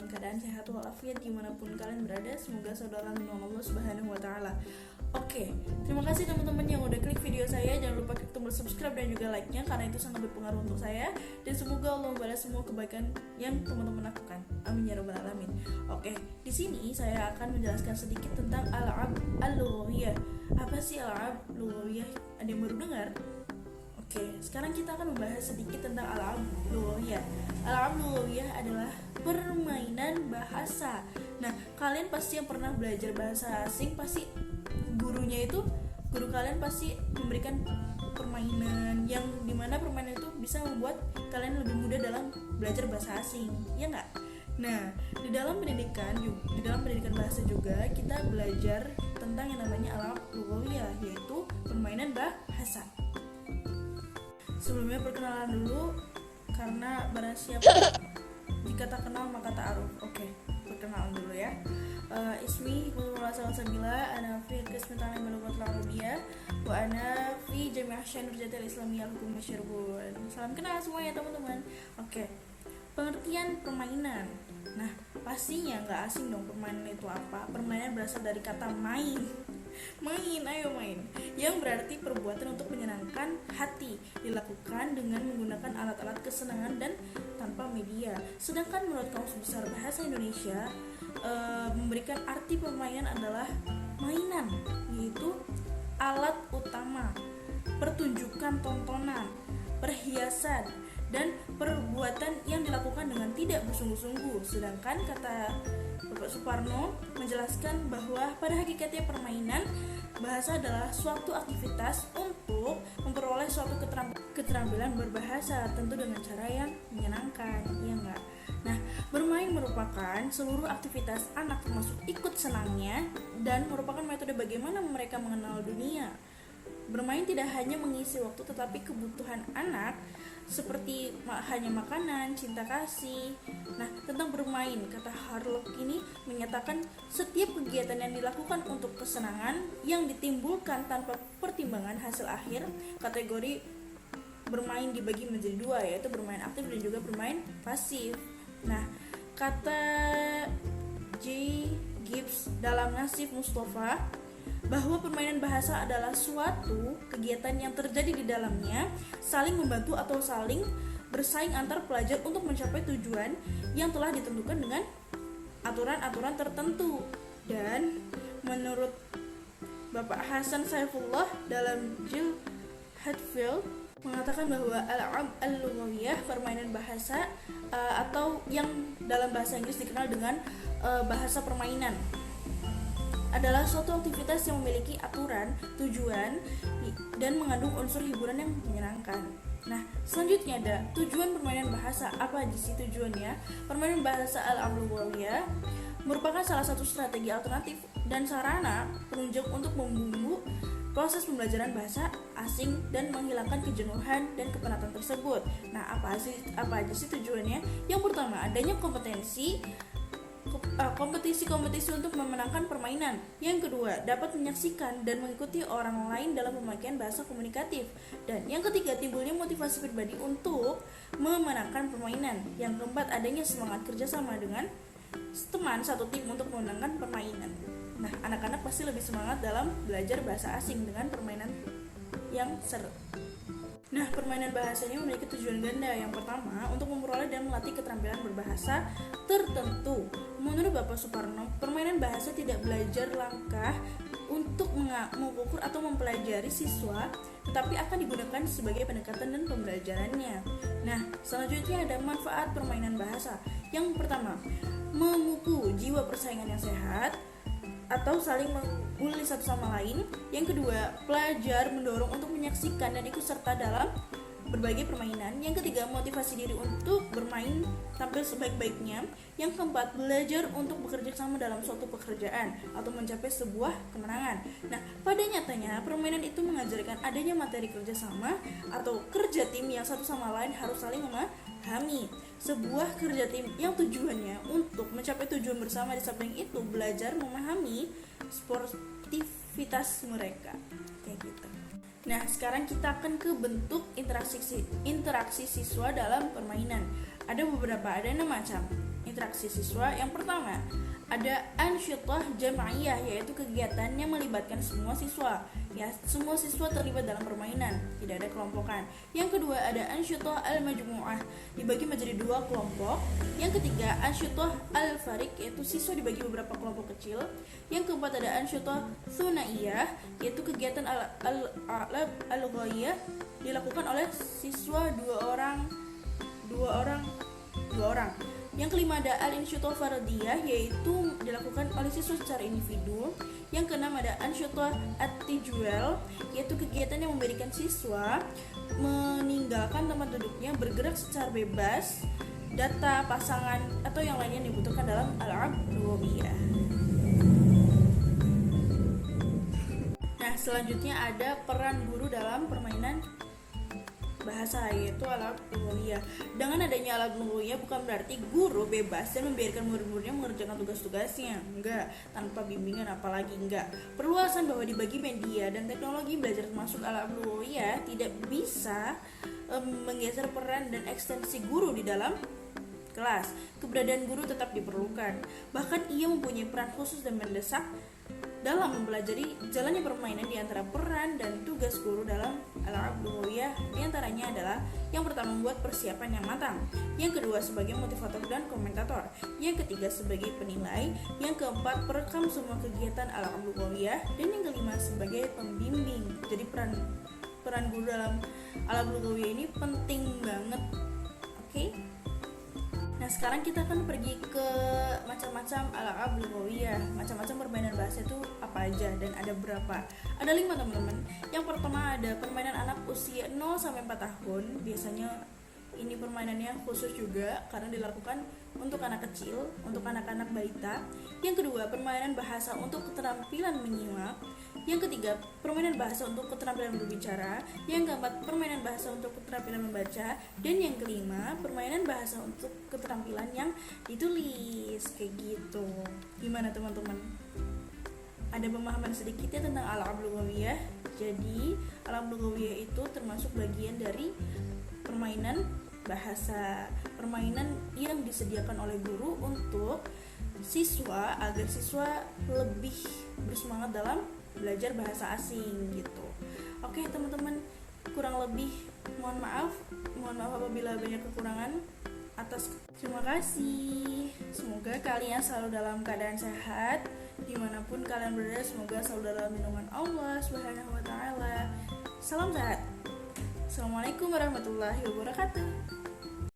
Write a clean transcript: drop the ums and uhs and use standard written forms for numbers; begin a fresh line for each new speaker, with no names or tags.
dalam keadaan sehat walafiat dimanapun kalian berada. Semoga saudara menolong Allah Subhanahu wa Ta'ala. Oke, terima kasih teman-teman yang udah klik video saya. Jangan lupa klik tombol subscribe dan juga like-nya karena itu sangat berpengaruh untuk saya. Dan semoga Allah membalas semua kebaikan yang teman-teman lakukan. Amin ya rabbal alamin. Oke, di sini saya akan menjelaskan sedikit tentang al-lughawiyah. Apa sih al-lughawiyah? Ada yang baru dengar? Oke, sekarang kita akan membahas sedikit tentang al-lughawiyah. Al-lughawiyah adalah permainan bahasa. Nah, kalian pasti yang pernah belajar bahasa asing, pasti guru kalian pasti memberikan permainan yang dimana permainan itu bisa membuat kalian lebih mudah dalam belajar bahasa asing, ya nggak? Nah, di dalam pendidikan bahasa juga kita belajar tentang yang namanya al-lughawiyah, yaitu permainan bahasa. Sebelumnya perkenalan dulu, karena barang siapa jika tak kenal maka tak aruf. Oke, perkenalan dulu ya. Ismi Hurula Salsabila, ana fi qismi ta'lim al-lughatil arabiyyah wa ana fi Jami'ah Nurjatil Islamiyah Hukum Syarbon. Salam kenal semuanya teman-teman. Oke. Pengertian permainan. Nah, pastinya nggak asing dong permainan itu apa. Permainan berasal dari kata main. Ayo main. Yang berarti perbuatan untuk menyenangkan hati, dilakukan dengan menggunakan alat-alat kesenangan dan tanpa media. Sedangkan menurut Kamus Besar Bahasa Indonesia, memberikan arti permainan adalah mainan, yaitu alat utama, pertunjukan tontonan, perhiasan, dan perbuatan yang dilakukan dengan tidak bersungguh-sungguh. Sedangkan kata Bapak Suparno menjelaskan bahwa pada hakikatnya permainan bahasa adalah suatu aktivitas untuk memperoleh suatu keterampilan berbahasa, tentu dengan cara yang menyenangkan, ya enggak? Nah, bermain merupakan seluruh aktivitas anak termasuk ikut senangnya dan merupakan metode bagaimana mereka mengenal dunia. Bermain tidak hanya mengisi waktu tetapi kebutuhan anak seperti hanya makanan, cinta kasih. Nah, tentang bermain, kata Harlock ini menyatakan setiap kegiatan yang dilakukan untuk kesenangan yang ditimbulkan tanpa pertimbangan hasil akhir. Kategori bermain dibagi menjadi dua, yaitu bermain aktif dan juga bermain pasif. Nah, kata J. Gibbs dalam Nasif Mustafa bahwa permainan bahasa adalah suatu kegiatan yang terjadi di dalamnya saling membantu atau saling bersaing antar pelajar untuk mencapai tujuan yang telah ditentukan dengan aturan-aturan tertentu. Dan menurut Bapak Hasan Saifullah dalam Jill Hatfield mengatakan bahwa al-lughawiyah, permainan bahasa, atau yang dalam bahasa Inggris dikenal dengan bahasa permainan, adalah suatu aktivitas yang memiliki aturan, tujuan, dan mengandung unsur hiburan yang menyenangkan. Nah, selanjutnya ada tujuan permainan bahasa. Apa aja sih tujuannya? Permainan bahasa al-lughawiyah merupakan salah satu strategi alternatif dan sarana penunjang untuk membumbu proses pembelajaran bahasa asing dan menghilangkan kejenuhan dan kepenatan tersebut. Nah, apa aja sih tujuannya? Yang pertama, adanya kompetisi untuk memenangkan permainan. Yang kedua, dapat menyaksikan dan mengikuti orang lain dalam pemakaian bahasa komunikatif. Dan yang ketiga, timbulnya motivasi pribadi untuk memenangkan permainan. Yang keempat, adanya semangat kerjasama dengan teman satu tim untuk memenangkan permainan. Nah, anak-anak pasti lebih semangat dalam belajar bahasa asing dengan permainan yang seru. Nah, permainan bahasanya memiliki tujuan ganda. Yang pertama, untuk memperoleh dan melatih keterampilan berbahasa tertentu. Menurut Bapak Suparno, permainan bahasa tidak belajar langkah untuk mengukur atau mempelajari siswa, tetapi akan digunakan sebagai pendekatan dan pembelajarannya. Nah, selanjutnya ada manfaat permainan bahasa. Yang pertama, memupuk jiwa persaingan yang sehat atau saling menguli satu sama lain. Yang kedua, pelajar mendorong untuk menyaksikan dan ikut serta dalam berbagai permainan. Yang ketiga, motivasi diri untuk bermain tampil sebaik-baiknya. Yang keempat, belajar untuk bekerja sama dalam suatu pekerjaan atau mencapai sebuah kemenangan. Nah, pada nyatanya permainan itu mengajarkan adanya materi kerjasama atau kerja tim yang satu sama lain harus saling memahami. Sebuah kerja tim yang tujuannya untuk mencapai tujuan bersama, di samping itu belajar memahami sportivitas mereka, kayak gitu. Nah, sekarang kita akan ke bentuk interaksi siswa dalam permainan. Ada 6 macam. interaksi siswa. Yang pertama, ada ansyitah jam'iyah, yaitu kegiatan yang melibatkan semua siswa. Ya, semua siswa terlibat dalam permainan, tidak ada kelompokan. Yang kedua, ada ansyitah al-majmu'ah, dibagi menjadi 2 kelompok. Yang ketiga, ansyitah al-fariq, yaitu siswa dibagi beberapa kelompok kecil. Yang keempat, ada ansyitah tsunaiyah, yaitu kegiatan al-ghaiyah dilakukan oleh siswa dua orang. Yang kelima, ada al-insyiatah fardiyah, yaitu dilakukan oleh siswa secara individu. Yang keenam, ada ansyitah at-tijwal, yaitu kegiatan yang memberikan siswa meninggalkan tempat duduknya, bergerak secara bebas, data, pasangan, atau yang lainnya yang dibutuhkan dalam al-'ab lughawiyah. Nah, selanjutnya ada peran guru dalam permainan bahasa, yaitu al-'ab lughawiyah. Dengan adanya al-'ab lughawiyah bukan berarti guru bebas dan membiarkan murid-muridnya mengerjakan tugas-tugasnya. Enggak, tanpa bimbingan apalagi enggak. Perluasan bahwa dibagi media dan teknologi belajar termasuk al-'ab lughawiyah tidak bisa menggeser peran dan ekstensi guru di dalam kelas. Keberadaan guru tetap diperlukan. Bahkan ia mempunyai peran khusus dan mendesak dalam mempelajari jalannya permainan di antara peran dan tugas guru dalam al-'ab lughawiyah. Di antaranya adalah yang pertama, membuat persiapan yang matang. Yang kedua, sebagai motivator dan komentator. Yang ketiga, sebagai penilai. Yang keempat, perekam semua kegiatan al-'ab lughawiyah. Dan yang kelima, sebagai pembimbing. Jadi peran guru dalam al-'ab lughawiyah ini penting banget. Oke? Nah, sekarang kita akan pergi ke macam-macam al-'ab lughawiyah. Macam-macam permainan bahasa itu apa aja dan ada berapa? Ada 5, teman-teman. Yang pertama, ada permainan anak usia 0 sampai 4 tahun. Biasanya ini permainannya khusus juga karena dilakukan untuk anak kecil, untuk anak-anak balita. Yang kedua, permainan bahasa untuk keterampilan menyimak. Yang ketiga, permainan bahasa untuk keterampilan berbicara. Yang keempat, permainan bahasa untuk keterampilan membaca. Dan yang kelima, permainan bahasa untuk keterampilan yang ditulis. Kayak gitu. Gimana teman-teman? Ada pemahaman sedikit ya tentang al-'ab lughawiyah. Jadi, al-'ab lughawiyah itu termasuk bagian dari permainan bahasa, permainan yang disediakan oleh guru untuk siswa agar siswa lebih bersemangat dalam belajar bahasa asing gitu. Oke teman-teman, kurang lebih mohon maaf apabila banyak kekurangan atas. Terima kasih. Semoga kalian selalu dalam keadaan sehat dimanapun kalian berada. Semoga selalu dalam lindungan Allah Subhanahu wa Ta'ala. Salam sehat. Assalamualaikum warahmatullahi wabarakatuh.